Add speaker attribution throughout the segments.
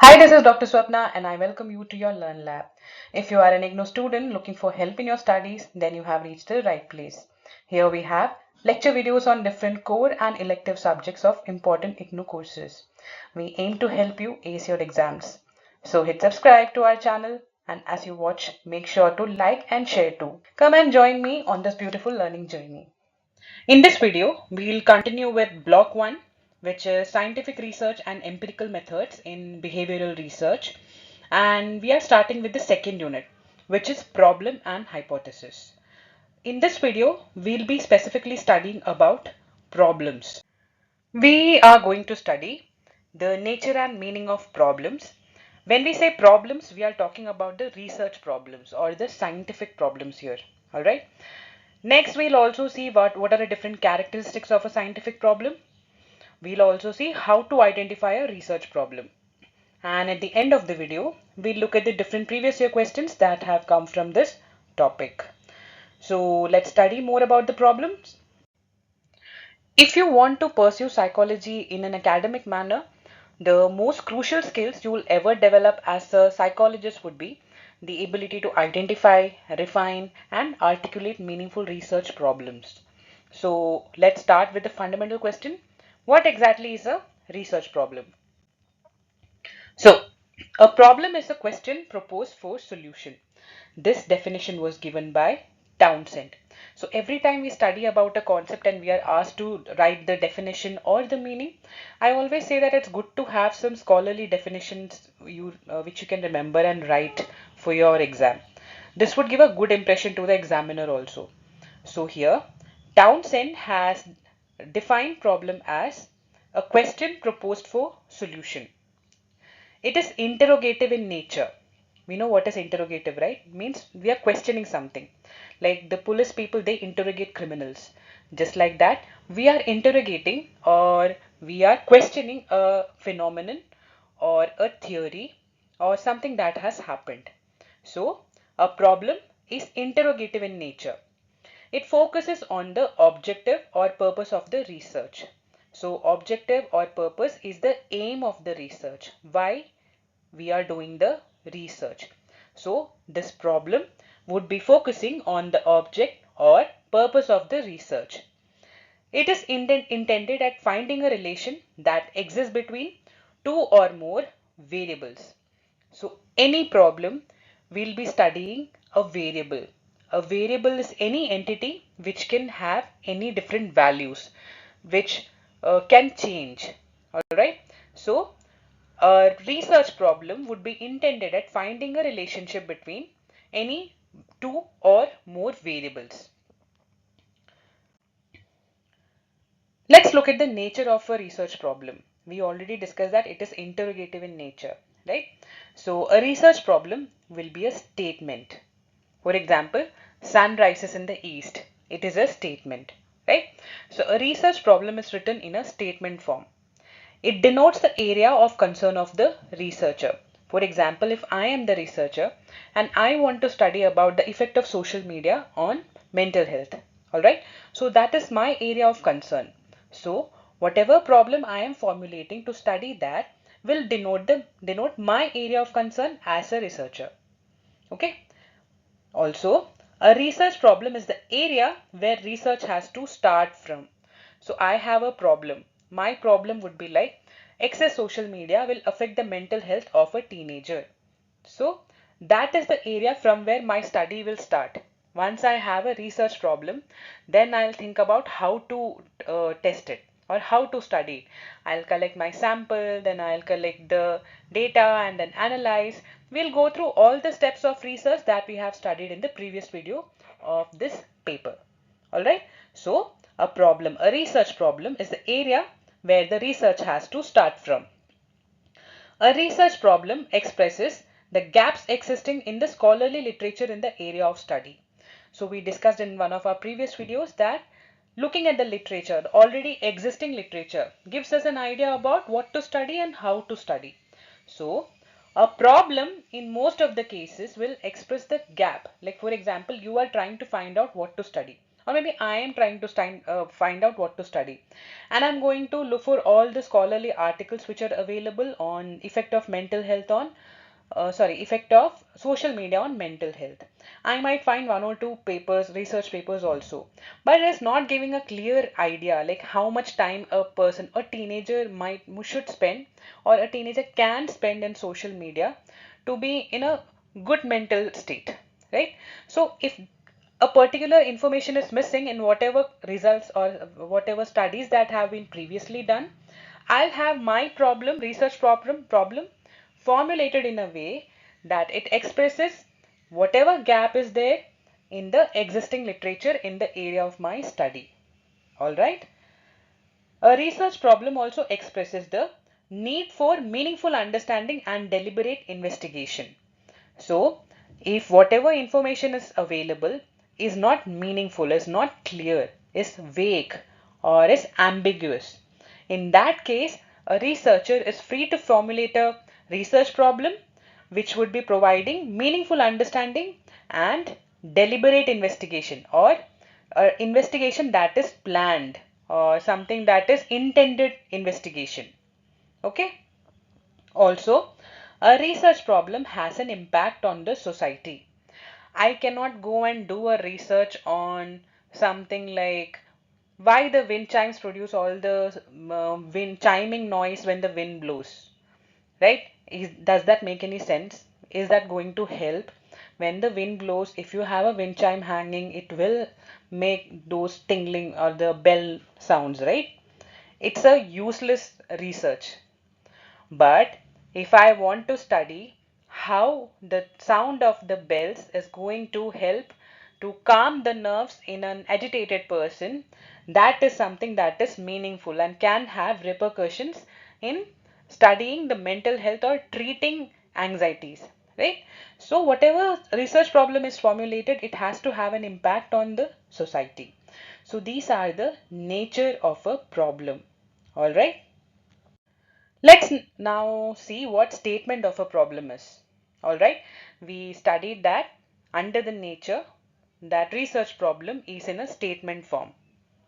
Speaker 1: Hi, this is Dr. Swapna and I welcome you to your Learn Lab. If you are an IGNOU student looking for help in your studies, then you have reached the right place. Here we have lecture videos on different core and elective subjects of important IGNOU courses. We aim to help you ace your exams. So hit subscribe to our channel, and as you watch, make sure to like and share too. Come and join me on this beautiful learning journey. In this video, we will continue with block 1, which is scientific research and empirical methods in behavioral research. And we are starting with the second unit, which is problem and hypothesis. In this video, we'll be specifically studying about problems. We are going to study the nature and meaning of problems. When we say problems, we are talking about the research problems or the scientific problems here. All right. Next, we'll also see what are the different characteristics of a scientific problem. We'll also see how to identify a research problem. And at the end of the video, we'll look at the different previous year questions that have come from this topic. So let's study more about the problems. If you want to pursue psychology in an academic manner, the most crucial skills you will ever develop as a psychologist would be the ability to identify, refine, and articulate meaningful research problems. So let's start with the fundamental question. What exactly is a research problem? So, a problem is a question proposed for solution. This definition was given by Townsend. So every time we study about a concept and we are asked to write the definition or the meaning, I always say that it's good to have some scholarly definitions which you can remember and write for your exam. This would give a good impression to the examiner also. So here, Townsend has defined problem as a question proposed for solution. It is interrogative in nature. We know what is interrogative, right? It means we are questioning something. Like the police people, they interrogate criminals. Just like that, we are interrogating or we are questioning a phenomenon or a theory or something that has happened. So, a problem is interrogative in nature. It focuses on the objective or purpose of the research. So, objective or purpose is the aim of the research. Why we are doing the research. So this problem would be focusing on the object or purpose of the research. It is intended at finding a relation that exists between two or more variables. So any problem we'll be studying a variable. A variable is any entity which can have any different values which can change. All right. So a research problem would be intended at finding a relationship between any two or more variables. Let's look at the nature of a research problem. We already discussed that it is interrogative in nature, right? So a research problem will be a statement. For example, sun rises in the east. It is a statement, right? So a research problem is written in a statement form. It denotes the area of concern of the researcher. For example, if I am the researcher and I want to study about the effect of social media on mental health, alright, so that is my area of concern. So whatever problem I am formulating to study that will denote my area of concern as a researcher. Okay. Also, a research problem is the area where research has to start from. So I have a problem. My problem would be like excess social media will affect the mental health of a teenager. So that is the area from where my study will start. Once I have a research problem, then I'll think about how to test it or how to study it. I'll collect my sample, then I'll collect the data and then analyze. We'll go through all the steps of research that we have studied in the previous video of this paper. Alright, so a problem, a research problem is the area where the research has to start from. A research problem expresses the gaps existing in the scholarly literature in the area of study. So we discussed in one of our previous videos that looking at the literature, the already existing literature, gives us an idea about what to study and how to study. So a problem in most of the cases will express the gap. Like for example, you are trying to find out what to study. or maybe I am trying to find out what to study, and I'm going to look for all the scholarly articles which are available on effect of mental health on effect of social media on mental health. I might find one or two papers, research papers also, but it's not giving a clear idea like how much time a person, a teenager should spend, or a teenager can spend in social media to be in a good mental state, right? So if a particular information is missing in whatever results or whatever studies that have been previously done, I'll have my problem formulated in a way that it expresses whatever gap is there in the existing literature in the area of my study. All right. A research problem also expresses the need for meaningful understanding and deliberate investigation. So, if whatever information is available is not meaningful, is not clear, is vague, or is ambiguous, in that case, a researcher is free to formulate a research problem which would be providing meaningful understanding and deliberate investigation, or investigation that is planned, or something that is intended investigation. Okay. Also, a research problem has an impact on the society. I cannot go and do a research on something like why the wind chimes produce all the wind chiming noise when the wind blows, right? Does that make any sense? Is that going to help? When the wind blows, if you have a wind chime hanging, it will make those tingling or the bell sounds, right? It's a useless research. But if I want to study how the sound of the bells is going to help to calm the nerves in an agitated person, that is something that is meaningful and can have repercussions in studying the mental health or treating anxieties, right? So whatever research problem is formulated, it has to have an impact on the society. So these are the nature of a problem. All right. Let's now see what statement of a problem is. All right, we studied that under the nature, that research problem is in a statement form.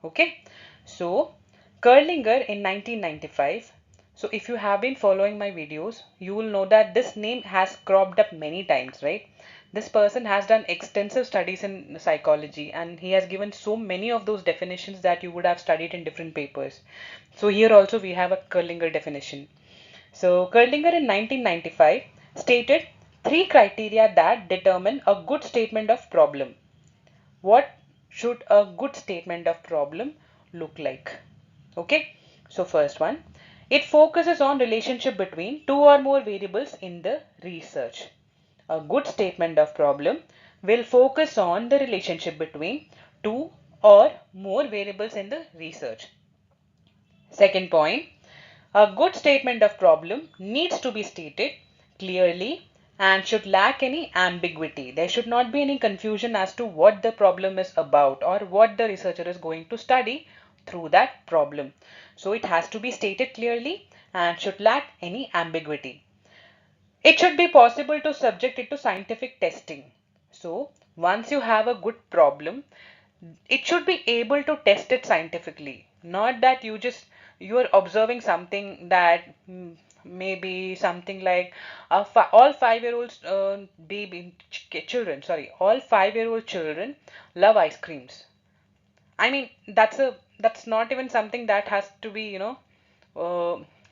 Speaker 1: Okay, so Kurlinger in 1995. So if you have been following my videos, you will know that this name has cropped up many times, right? This person has done extensive studies in psychology, and he has given so many of those definitions that you would have studied in different papers. So here also we have a Kurlinger definition. So Kurlinger in 1995 stated three criteria that determine a good statement of problem. What should a good statement of problem look like? Okay, so first one, it focuses on relationship between two or more variables in the research. A good statement of problem will focus on the relationship between two or more variables in the research. Second point, a good statement of problem needs to be stated clearly and should lack any ambiguity. There should not be any confusion as to what the problem is about or what the researcher is going to study through that problem. So it has to be stated clearly and should lack any ambiguity. It should be possible to subject it to scientific testing. So once you have a good problem, it should be able to test it scientifically. Not that you are observing something that maybe something like all 5-year-olds all 5-year-old children love ice creams. I mean, that's not even something that has to be,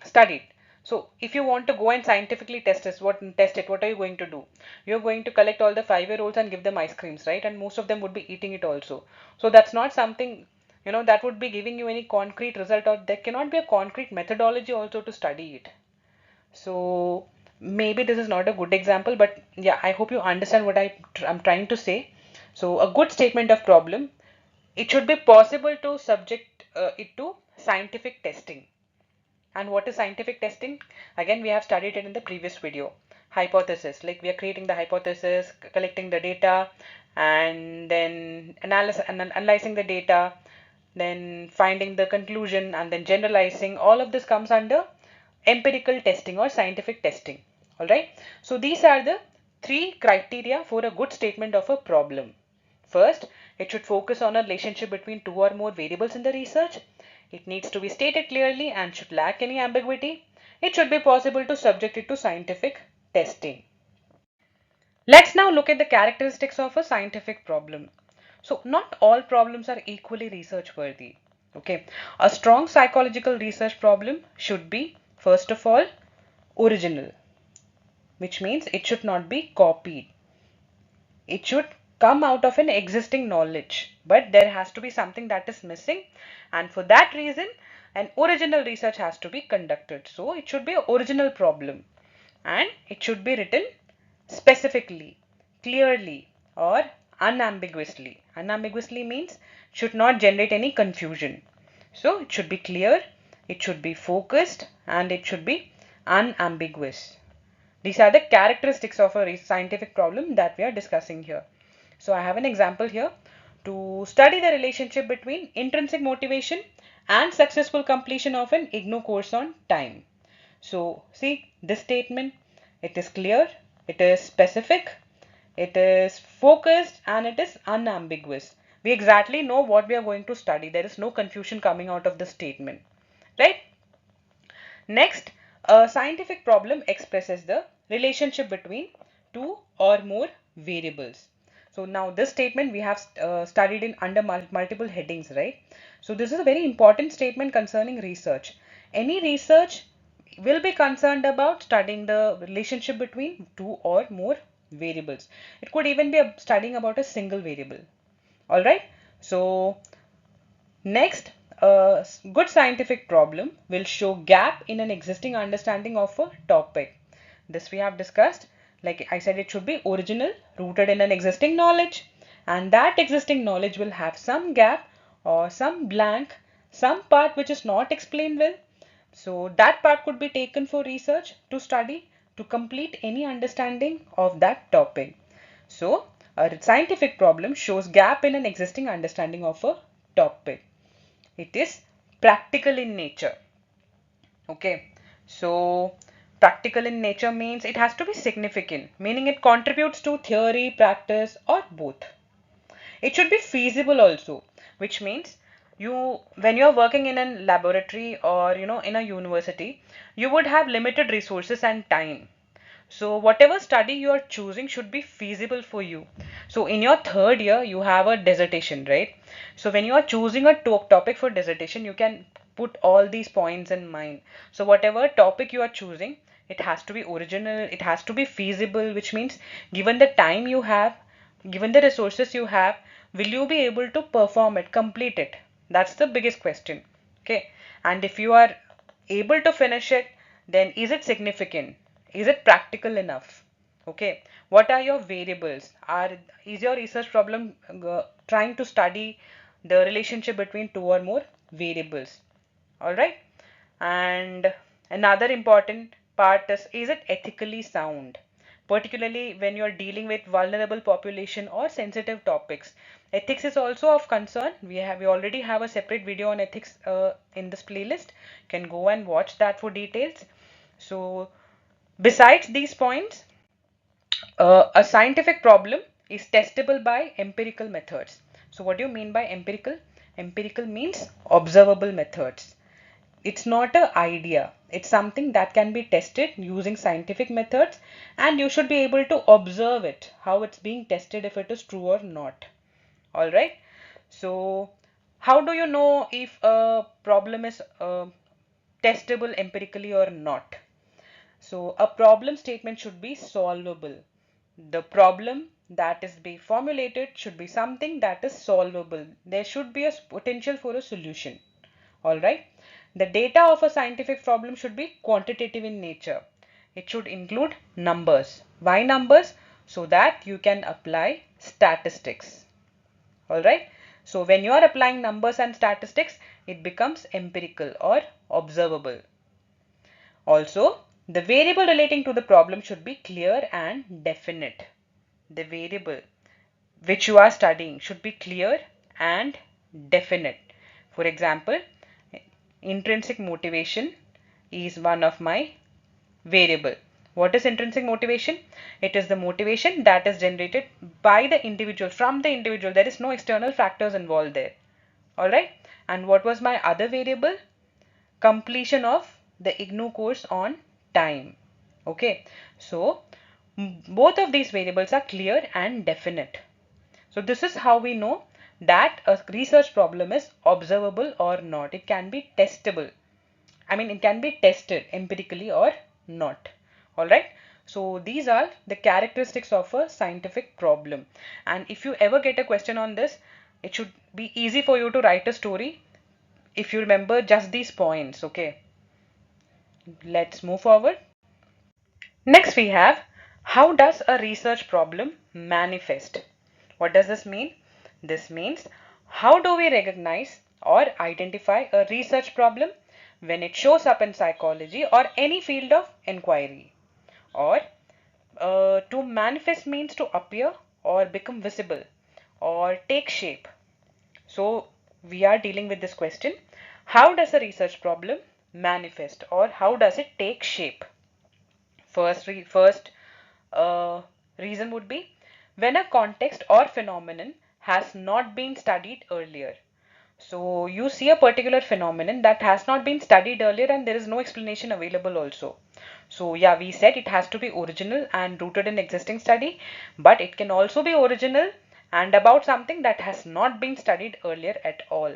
Speaker 1: studied. So if you want to go and scientifically test it, what are you going to do? You're going to collect all the 5-year-olds and give them ice creams, right? And most of them would be eating it also. So that's not something, that would be giving you any concrete result, or there cannot be a concrete methodology also to study it. So maybe this is not a good example, but yeah, I hope you understand what I'm trying to say. So a good statement of problem, it should be possible to subject it to scientific testing. And what is scientific testing? Again, we have studied it in the previous video. Hypothesis, like we are creating the hypothesis, collecting the data, and then analyzing the data, then finding the conclusion, and then generalizing. All of this comes under empirical testing or scientific testing. All right. So these are the three criteria for a good statement of a problem. First, It should focus on a relationship between two or more variables in the research. It needs to be stated clearly and should lack any ambiguity. It should be possible to subject it to scientific testing. Let's now look at the characteristics of a scientific problem. So, not all problems are equally research worthy. Okay, a strong psychological research problem should be, first of all, original, which means it should not be copied. It should come out of an existing knowledge, but there has to be something that is missing, and for that reason, an original research has to be conducted. So, it should be an original problem and it should be written specifically, clearly, or unambiguously. Unambiguously means should not generate any confusion. So it should be clear, it should be focused, and it should be unambiguous. These are the characteristics of a scientific problem that we are discussing here. So I have an example here. To study the relationship between intrinsic motivation and successful completion of an IGNOU course on time. So see this statement, it is clear, it is specific, it is focused, and it is unambiguous. We exactly know what we are going to study. There is no confusion coming out of the statement, right? Next, a scientific problem expresses the relationship between two or more variables. So now this statement we have studied in under multiple headings, right? So this is a very important statement concerning research. Any research will be concerned about studying the relationship between two or more variables. It could even be studying about a single variable. All right. So next, a good scientific problem will show gap in an existing understanding of a topic. This we have discussed. Like I said, it should be original, rooted in an existing knowledge, and that existing knowledge will have some gap or some blank, some part which is not explained well. So that part could be taken for research to study to complete any understanding of that topic. So a scientific problem shows gap in an existing understanding of a topic. It is practical in nature. Okay, so practical in nature means it has to be significant, meaning it contributes to theory, practice, or both. It should be feasible also, which means when you're working in a laboratory or in a university, you would have limited resources and time. So whatever study you are choosing should be feasible for you. So in your third year, you have a dissertation, right? So when you are choosing a topic for dissertation, you can put all these points in mind. So whatever topic you are choosing, it has to be original, it has to be feasible, which means given the time you have, given the resources you have, will you be able to perform it, complete it? That's the biggest question. Okay. And if you are able to finish it, then is it significant? Is it practical enough? Okay. What are your variables? Is your research problem trying to study the relationship between two or more variables? All right. And another important part is it ethically sound? Particularly when you're dealing with vulnerable population or sensitive topics. Ethics is also of concern. We already have a separate video on ethics in this playlist. You can go and watch that for details. So besides these points, a scientific problem is testable by empirical methods. So what do you mean by empirical? Empirical means observable methods. It's not an idea. It's something that can be tested using scientific methods, and you should be able to observe it, how it's being tested, if it is true or not. All right. So how do you know if a problem is testable empirically or not? So a problem statement should be solvable. The problem that is being formulated should be something that is solvable. There should be a potential for a solution. All right. The data of a scientific problem should be quantitative in nature. It should include numbers. Why numbers? So that you can apply statistics. All right. So when you are applying numbers and statistics, it becomes empirical or observable. Also, the variable relating to the problem should be clear and definite. The variable which you are studying should be clear and definite. For example, intrinsic motivation is one of my variable. What is intrinsic motivation? It is the motivation that is generated by the individual, from the individual. There is no external factors involved there. Alright. And what was my other variable? Completion of the IGNOU course on time. Okay. So both of these variables are clear and definite. So this is how we know that a research problem is observable or not. It can be testable. I mean, it can be tested empirically or not. All right. So these are the characteristics of a scientific problem. And if you ever get a question on this, it should be easy for you to write a story if you remember just these points. Okay. Let's move forward. Next we have, how does a research problem manifest? What does this mean? This means, how do we recognize or identify a research problem when it shows up in psychology or any field of inquiry? Or to manifest means to appear or become visible or take shape. So we are dealing with this question. How does a research problem manifest or how does it take shape? First reason would be when a context or phenomenon has not been studied earlier. So you see a particular phenomenon that has not been studied earlier and there is no explanation available also. So yeah, we said it has to be original and rooted in existing study, but it can also be original and about something that has not been studied earlier at all.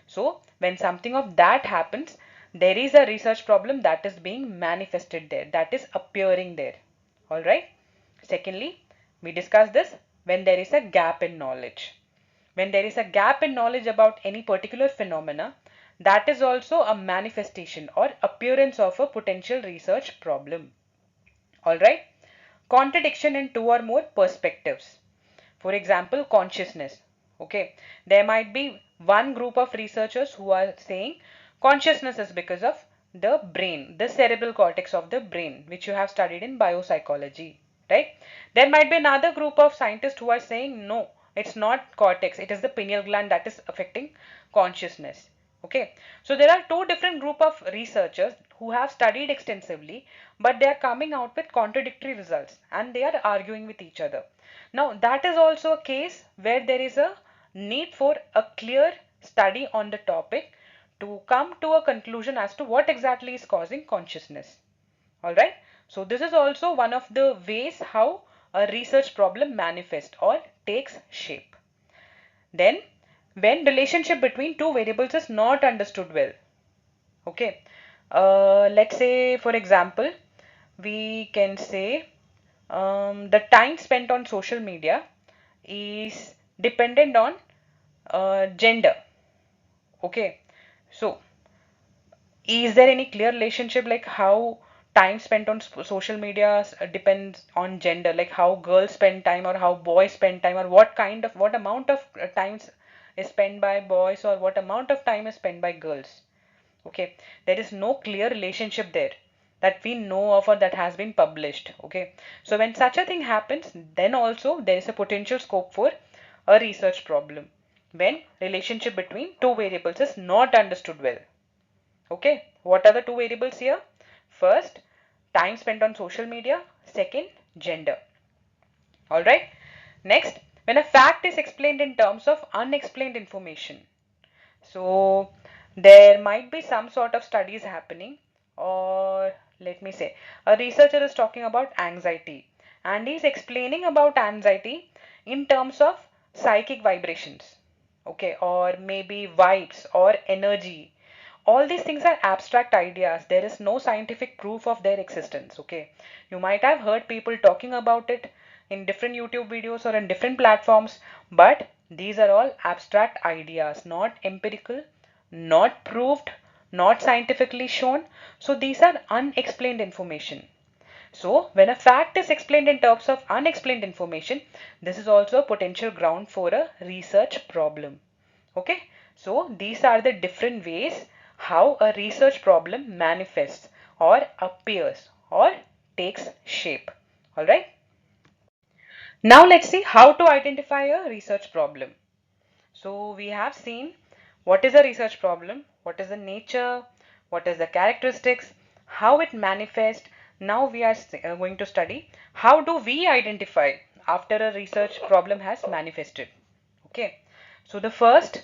Speaker 1: So when something of that happens, there is a research problem that is being manifested there, that is appearing there. All right. Secondly, we discussed this when there is a gap in knowledge. When there is a gap in knowledge about any particular phenomena, that is also a manifestation or appearance of a potential research problem. All right. Contradiction in two or more perspectives. For example, consciousness. Okay, there might be one group of researchers who are saying consciousness is because of the brain, the cerebral cortex of the brain, which you have studied in biopsychology, right? There might be another group of scientists who are saying no, it's not cortex, it is the pineal gland that is affecting consciousness. Okay, so there are two different group of researchers who have studied extensively, but they are coming out with contradictory results and they are arguing with each other. Now that is also a case where there is a need for a clear study on the topic to come to a conclusion as to what exactly is causing consciousness. All right. So this is also one of the ways how a research problem manifests or takes shape. Then when relationship between two variables is not understood well. Okay. Let's say for example, we can say the time spent on social media is dependent on gender. Okay. So is there any clear relationship like how time spent on social media depends on gender, like how girls spend time or how boys spend time or what amount of time is spent by boys or what amount of time is spent by girls? Okay, there is no clear relationship there that we know of or that has been published. Okay, so when such a thing happens, then also there is a potential scope for a research problem when relationship between two variables is not understood well. Okay, what are the two variables here? First, time spent on social media. Second, gender. All right. Next, when a fact is explained in terms of unexplained information. So there might be some sort of studies happening, or let me say, a researcher is talking about anxiety and he's explaining about anxiety in terms of psychic vibrations, okay, or maybe vibes or energy. All these things are abstract ideas. There is no scientific proof of their existence, okay. You might have heard people talking about it in different YouTube videos or in different platforms, but these are all abstract ideas, not empirical, not proved, not scientifically shown. So these are unexplained information. So when a fact is explained in terms of unexplained information, this is also a potential ground for a research problem. Okay, so these are the different ways how a research problem manifests or appears or takes shape. All right. Now let's see how to identify a research problem. So we have seen what is a research problem, what is the nature, what is the characteristics, how it manifests, Now we are going to study how do we identify after a research problem has manifested. Okay, so the first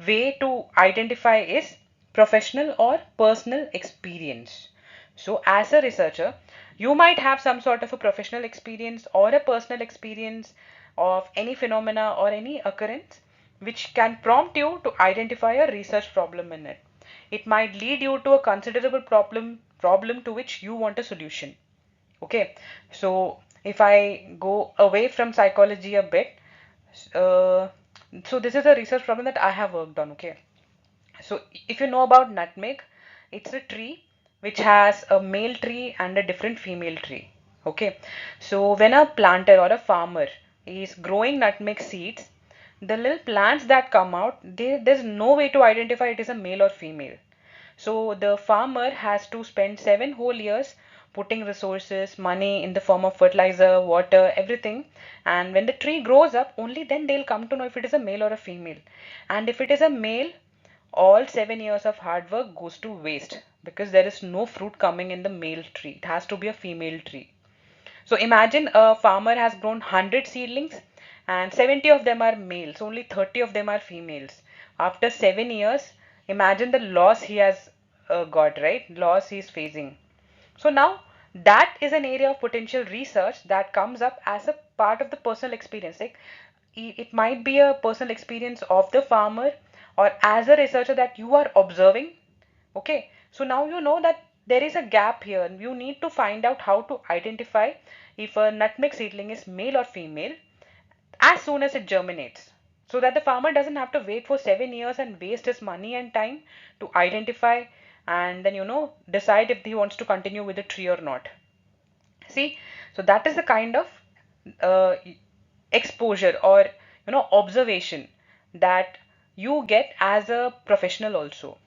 Speaker 1: way to identify is professional or personal experience. So as a researcher, you might have some sort of a professional experience or a personal experience of any phenomena or any occurrence which can prompt you to identify a research problem in it. It might lead you to a considerable problem to which you want a solution. Okay, so if I go away from psychology a bit, uh, so this is a research problem that I have worked on. Okay, so if you know about nutmeg, it's a tree which has a male tree and a different female tree. Okay, so when a planter or a farmer is growing nutmeg seeds, the little plants that come out, there's no way to identify it is a male or female. So the farmer has to spend 7 whole years putting resources, money in the form of fertilizer, water, everything. And when the tree grows up, only then they'll come to know if it is a male or a female. And if it is a male, all 7 years of hard work goes to waste because there is no fruit coming in the male tree. It has to be a female tree. So imagine a farmer has grown 100 seedlings and 70 of them are males, only 30 of them are females. After 7 years, imagine the loss he has got, right? Loss he is facing. So now that is an area of potential research that comes up as a part of the personal experience. Like it might be a personal experience of the farmer or as a researcher that you are observing. Okay, so now you know that there is a gap here. You need to find out how to identify if a nutmeg seedling is male or female as soon as it germinates. So that the farmer doesn't have to wait for 7 years and waste his money and time to identify and then decide if he wants to continue with the tree or not. See, so that is the kind of uh, exposure or observation that you get as a professional also.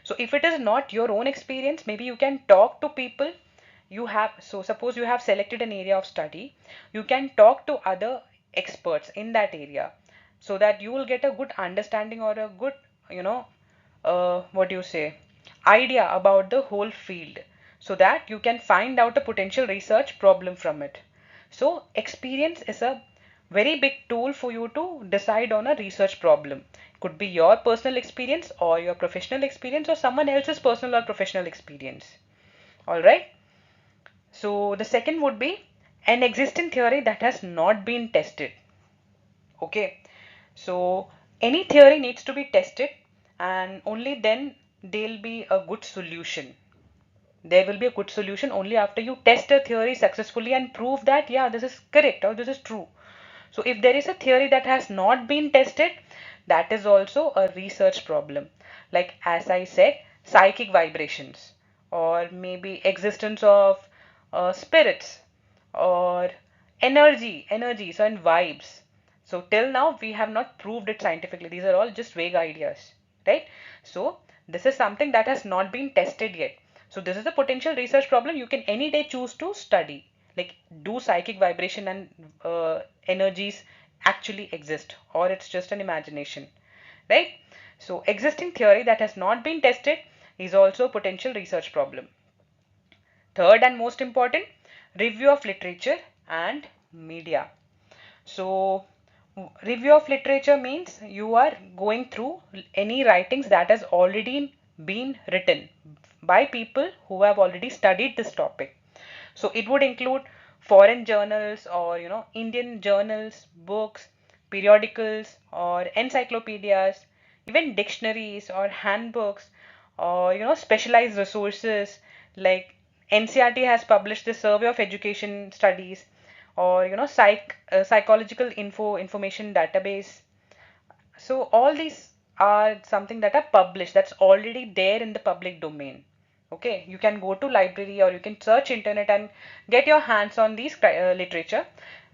Speaker 1: So if it is not your own experience, maybe you can talk to people you have. So suppose you have selected an area of study, you can talk to other experts in that area so that you will get a good understanding or a good, what do you say, idea about the whole field so that you can find out a potential research problem from it. So experience is a very big tool for you to decide on a research problem. Could be your personal experience or your professional experience or someone else's personal or professional experience. All right. So the second would be an existing theory that has not been tested. Okay. So any theory needs to be tested and only then there'll be a good solution. There will be a good solution only after you test a theory successfully and prove that, yeah, this is correct or this is true. So if there is a theory that has not been tested, that is also a research problem. Like as I said, psychic vibrations or maybe existence of spirits or energies and vibes. So till now we have not proved it scientifically. These are all just vague ideas, right? So this is something that has not been tested yet. So this is a potential research problem you can any day choose to study. Like, do psychic vibration and energies actually exist or it's just an imagination, right? So existing theory that has not been tested is also a potential research problem. Third and most important, review of literature and media. So review of literature means you are going through any writings that has already been written by people who have already studied this topic. So it would include foreign journals or Indian journals, books, periodicals or encyclopedias, even dictionaries or handbooks or specialized resources like NCRT has published the Survey of Education Studies or psychological information database. So all these are something that are published, that's already there in the public domain. Okay, you can go to library or you can search internet and get your hands on these literature,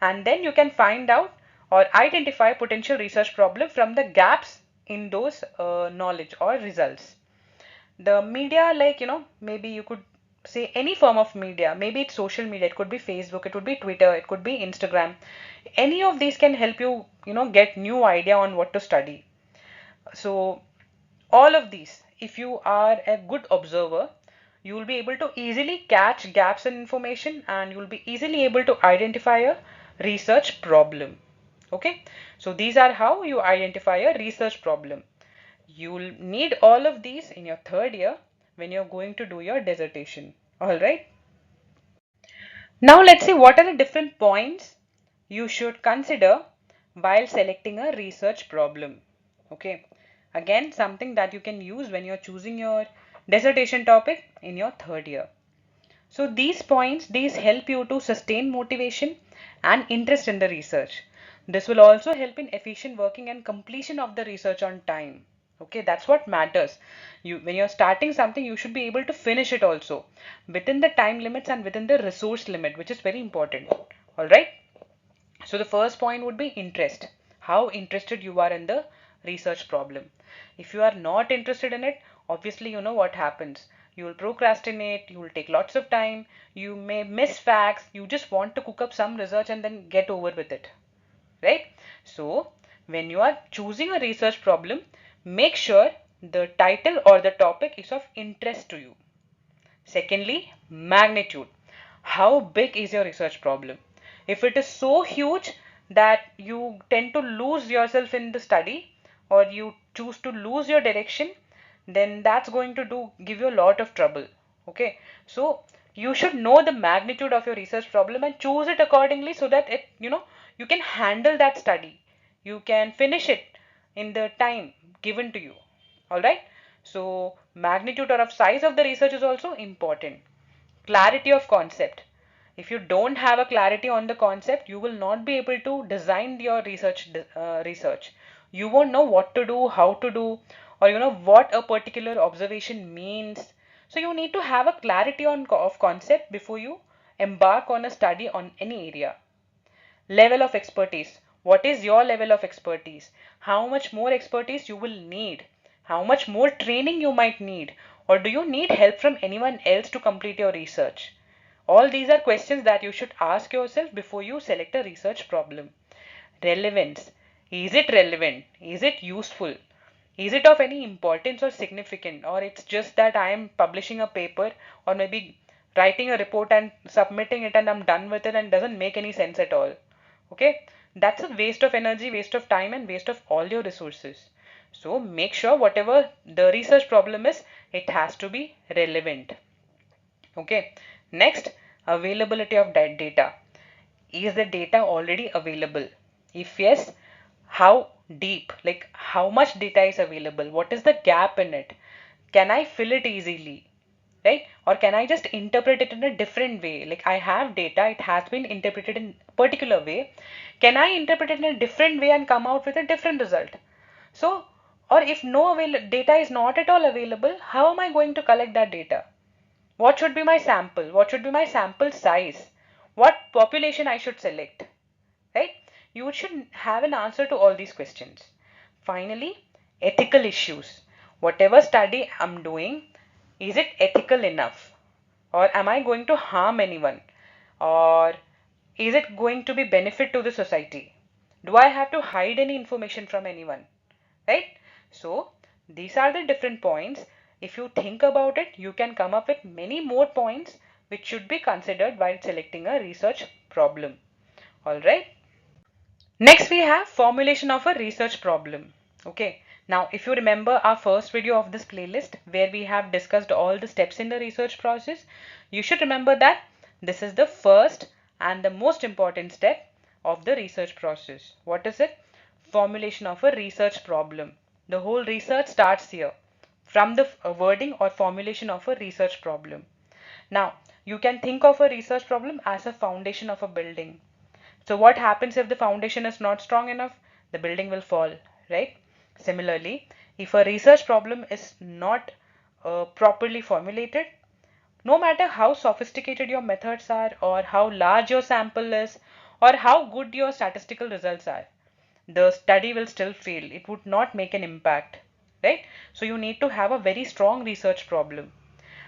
Speaker 1: and then you can find out or identify potential research problem from the gaps in those knowledge or results. The media, like maybe you could say any form of media, maybe it's social media, it could be Facebook, it would be Twitter, it could be Instagram. Any of these can help you get new idea on what to study. So all of these, if you are a good observer, you will be able to easily catch gaps in information and you will be easily able to identify a research problem. Okay, so these are how you identify a research problem. You'll need all of these in your third year when you're going to do your dissertation. All right. Now let's see what are the different points you should consider while selecting a research problem. Okay. Again, something that you can use when you're choosing your dissertation topic in your third year. So these points, these help you to sustain motivation and interest in the research. This will also help in efficient working and completion of the research on time. Okay, that's what matters. When you're starting something, you should be able to finish it also within the time limits and within the resource limit, which is very important. All right. So the first point would be interest. How interested you are in the research problem. If you are not interested in it, obviously you know what happens. You will procrastinate, you will take lots of time, you may miss facts, you just want to cook up some research and then get over with it. Right? So when you are choosing a research problem, make sure the title or the topic is of interest to you. Secondly, magnitude. How big is your research problem? If it is so huge that you tend to lose yourself in the study or you choose to lose your direction, then that's going to give you a lot of trouble. Okay, so you should know the magnitude of your research problem and choose it accordingly so that you can handle that study. You can finish it in the time given to you. All right. So magnitude or of size of the research is also important. Clarity of concept. If you don't have a clarity on the concept, you will not be able to design your research. You won't know what to do, how to do, or what a particular observation means. So you need to have a clarity of concept before you embark on a study on any area. Level of expertise. What is your level of expertise? How much more expertise you will need? How much more training you might need? Or do you need help from anyone else to complete your research? All these are questions that you should ask yourself before you select a research problem. Relevance. Is it relevant? Is it useful? Is it of any importance or significant? Or it's just that I am publishing a paper or maybe writing a report and submitting it and I'm done with it and doesn't make any sense at all. Okay, that's a waste of energy, waste of time, and waste of all your resources. So make sure whatever the research problem is, it has to be relevant. Okay, next, availability of that data. Is the data already available? If yes, how deep? Like how much data is available? What is the gap in it? Can I fill it easily? Right? Or can I just interpret it in a different way? Like I have data, it has been interpreted in a particular way. Can I interpret it in a different way and come out with a different result? So, or if no data is not at all available, how am I going to collect that data? What should be my sample? What should be my sample size? What population I should select? Right? You should have an answer to all these questions. Finally, ethical issues. Whatever study I'm doing, is it ethical enough? Or am I going to harm anyone? Or is it going to be benefit to the society? Do I have to hide any information from anyone? Right? So these are the different points. If you think about it, you can come up with many more points which should be considered while selecting a research problem. All right. Next, we have formulation of a research problem. Okay. Now, if you remember our first video of this playlist where we have discussed all the steps in the research process, you should remember that this is the first and the most important step of the research process. What is it? Formulation of a research problem. The whole research starts here from the wording or formulation of a research problem. Now, you can think of a research problem as a foundation of a building. So what happens if the foundation is not strong enough? The building will fall, right? Similarly, if a research problem is not properly formulated, no matter how sophisticated your methods are or how large your sample is or how good your statistical results are, the study will still fail. It would not make an impact, right? So you need to have a very strong research problem.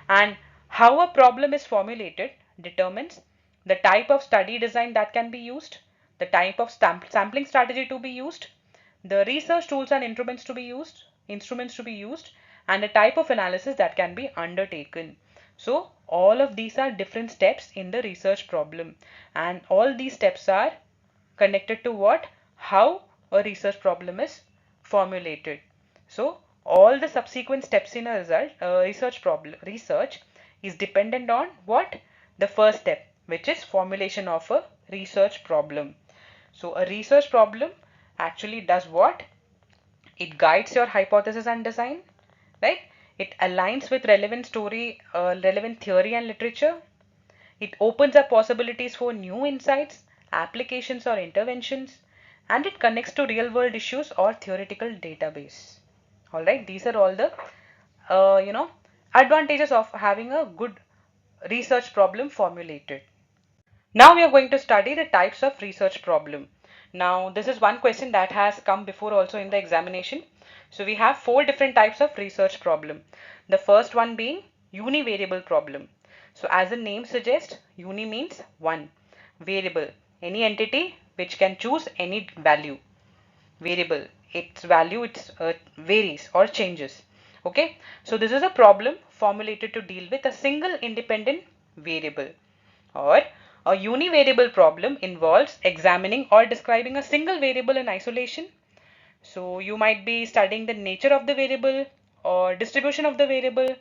Speaker 1: And how a problem is formulated determines the type of study design that can be used, the type of sampling strategy to be used, the research tools and instruments to be used, and the type of analysis that can be undertaken. So all of these are different steps in the research problem, and all these steps are connected to what? How a research problem is formulated. So all the subsequent steps in a research is dependent on what? The first step, which is formulation of a research problem. So a research problem actually does what? It guides your hypothesis and design, right? It aligns with relevant theory and literature. It opens up possibilities for new insights, applications or interventions, and it connects to real world issues or theoretical database. All right, these are all the uh, you know advantages of having a good research problem formulated. Now we are going to study the types of research problem. Now this is one question that has come before also in the examination. So we have four different types of research problem. The first one being univariable problem. So as the name suggests, uni means one. Variable, any entity which can choose any value. Variable, its value varies or changes. Okay, so this is a problem formulated to deal with a single independent variable. Or a univariable problem involves examining or describing a single variable in isolation. So you might be studying the nature of the variable or distribution of the variable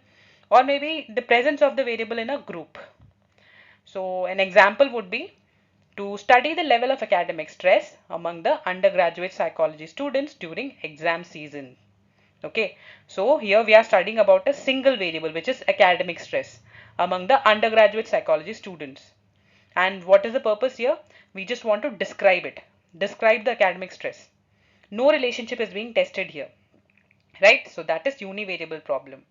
Speaker 1: or maybe the presence of the variable in a group. So an example would be to study the level of academic stress among the undergraduate psychology students during exam season. Okay, so here we are studying about a single variable, which is academic stress among the undergraduate psychology students. And what is the purpose here? We just want to describe it. Describe the academic stress. No relationship is being tested here, right? So that is univariable problem.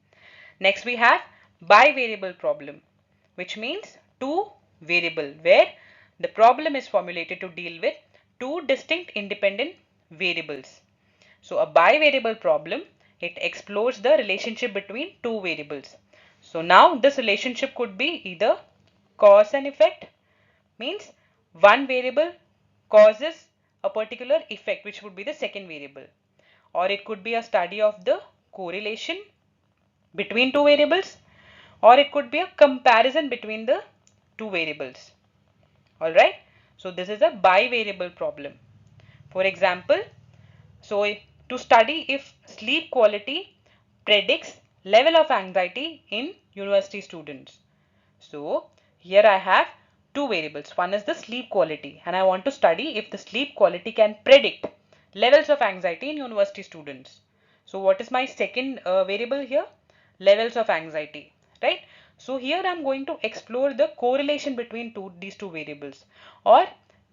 Speaker 1: Next we have bivariable problem, which means two variable, where the problem is formulated to deal with two distinct independent variables. So a bivariable problem, it explores the relationship between two variables. So now this relationship could be either cause and effect, means one variable causes a particular effect, which would be the second variable, or it could be a study of the correlation between two variables, or it could be a comparison between the two variables. All right, so this is a bivariable problem. For example, so to study if sleep quality predicts level of anxiety in university students. So here I have two variables. One is the sleep quality, and I want to study if the sleep quality can predict levels of anxiety in university students. So what is my second variable here? Levels of anxiety, right? So here I'm going to explore the correlation between these two variables, or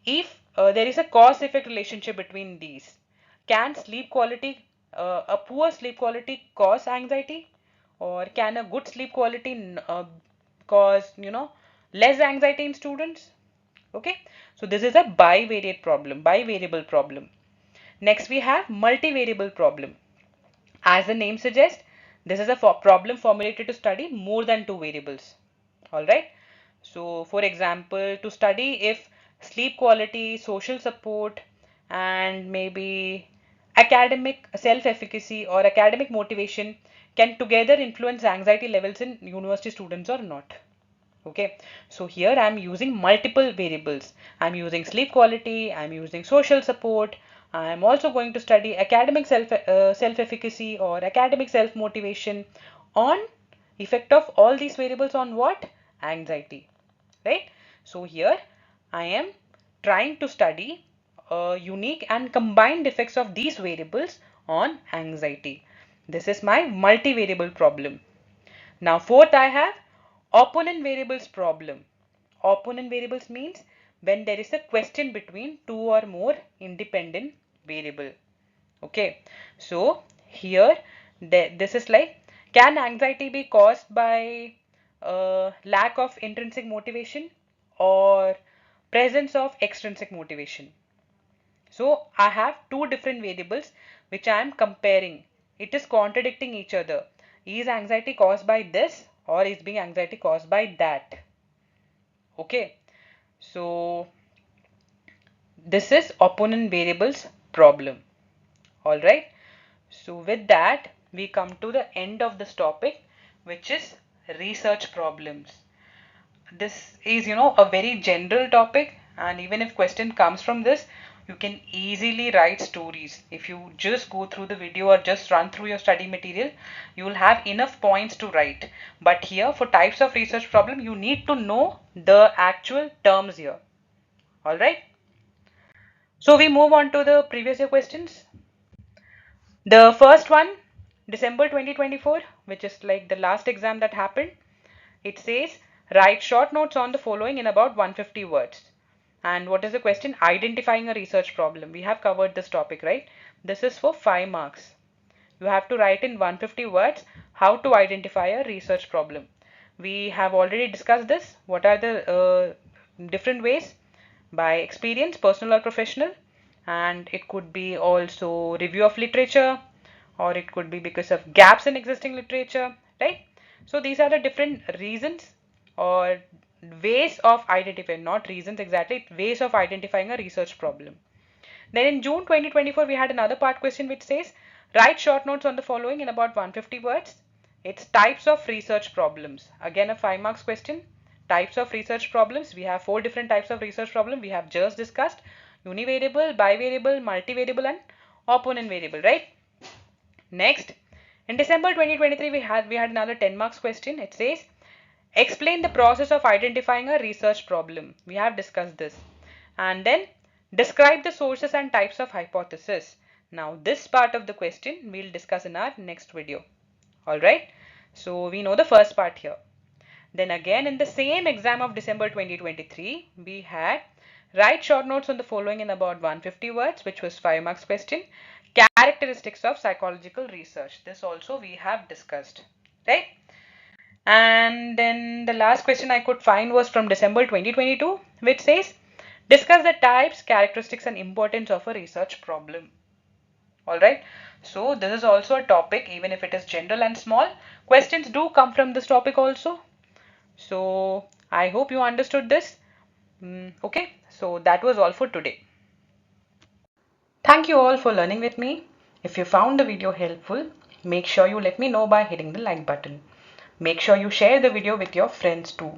Speaker 1: if there is a cause effect relationship between these. Can a poor sleep quality cause anxiety, or can a good sleep quality cause, less anxiety in students? Okay, so this is a bivariable problem. Next we have multivariable problem. As the name suggests, this is a problem formulated to study more than two variables. All right. So, for example, to study if sleep quality, social support, and maybe academic self-efficacy or academic motivation can together influence anxiety levels in university students or not. Okay, so here I'm using multiple variables. I'm using sleep quality, I'm using social support, I'm also going to study academic self-efficacy or academic self-motivation on effect of all these variables on what? Anxiety, right? So here I am trying to study unique and combined effects of these variables on anxiety. This is my multivariable problem. Now fourth I have opponent variables problem. Opponent variables means when there is a question between two or more independent variable. Okay, so here this is like, can anxiety be caused by lack of intrinsic motivation or presence of extrinsic motivation? So I have two different variables which I am comparing. It is contradicting each other. Is anxiety caused by this or is being anxiety caused by that? Okay. So this is opponent variables problem. All right. So with that, we come to the end of this topic, which is research problems. This is, a very general topic, and even if question comes from this, you can easily write stories. If you just go through the video or just run through your study material, you will have enough points to write. But here for types of research problem, you need to know the actual terms here. All right. So we move on to the previous year questions. The first one, December 2024, which is like the last exam that happened. It says, write short notes on the following in about 150 words. And what is the question? Identifying a research problem. We have covered this topic, right? This is for 5 marks. You have to write in 150 words how to identify a research problem. We have already discussed this. What are the different ways? By experience, personal or professional, and it could be also review of literature, or it could be because of gaps in existing literature, right? So these are the different reasons or ways of identifying, not reasons exactly, ways of identifying a research problem. Then in June 2024, we had another part question which says, write short notes on the following in about 150 words. It's types of research problems. Again, a 5 marks question. Types of research problems. We have 4 different types of research problem. We have just discussed univariable, bivariable, multivariable, and opponent variable, right? Next, in December 2023, we had another 10 marks question. It says, explain the process of identifying a research problem. We have discussed this. And then describe the sources and types of hypothesis. Now this part of the question we'll discuss in our next video. Alright, so we know the first part here. Then again in the same exam of December 2023, we had write short notes on the following in about 150 words, which was 5 marks question. Characteristics of psychological research. This also we have discussed, right? And then the last question I could find was from December 2022, which says, discuss the types, characteristics, and importance of a research problem. Alright, so this is also a topic, even if it is general and small. Questions do come from this topic also. So I hope you understood this. Okay, so that was all for today. Thank you all for learning with me. If you found the video helpful, make sure you let me know by hitting the like button. Make sure you share the video with your friends too.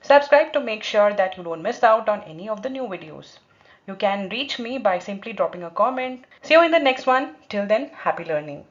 Speaker 1: Subscribe to make sure that you don't miss out on any of the new videos. You can reach me by simply dropping a comment. See you in the next one. Till then, happy learning.